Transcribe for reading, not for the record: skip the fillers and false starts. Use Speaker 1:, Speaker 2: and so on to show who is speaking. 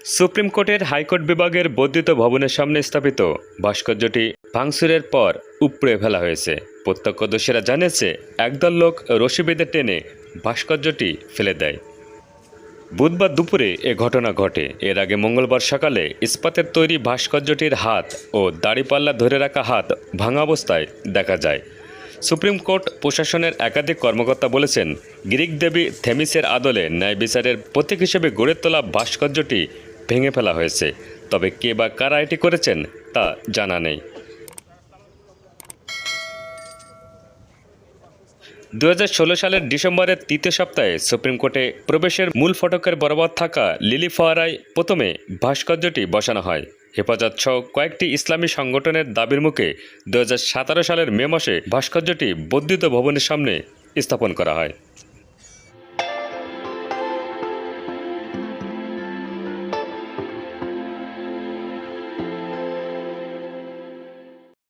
Speaker 1: Supreme কোর্টের high court বিভাগের বর্ধিত ভবনের সামনে স্থাপিত ভাস্কর্যটি ভাঙচুরের পর উপড়ে ফেলা হয়েছে। প্রত্যক্ষদর্শীরা জানিয়েছে, একদল লোক রশি বেঁধে টেনে ভাস্কর্যটি ফেলে দেয়। বুধবার দুপুরে এ ঘটনা ঘটে। এর আগে মঙ্গলবার সকালে ইস্পাতের তৈরি ভাস্কর্যটির হাত ও দাড়িপাল্লা ধরে রাখা হাত ভাঙা অবস্থায় দেখা যায়। সুপ্রিম কোর্ট প্রশাসনের একাধিক কর্মকর্তা বলেছেন, গ্রিক দেবী থেমিসের আদলে ন্যায় বিচারের প্রতীক হিসেবে গড়ে তোলা ভাস্কর্যটি ভেঙে ফেলা হয়েছে। তবে কে বা কারা এটি করেছেন তা জানা নেই। 2016 সালের ডিসেম্বরের তৃতীয় সপ্তাহে সুপ্রিম কোর্টে প্রবেশের মূল ফটকের বরাবর থাকা লিলি ফোয়ারায় প্রথমে ভাস্কর্যটি বসানো হয়। হেফাজত সহ কয়েকটি ইসলামী সংগঠনের দাবির মুখে 2017 সালের মে মাসে ভাস্কর্যটি বর্ধিত ভবনের সামনে স্থাপন করা হয়।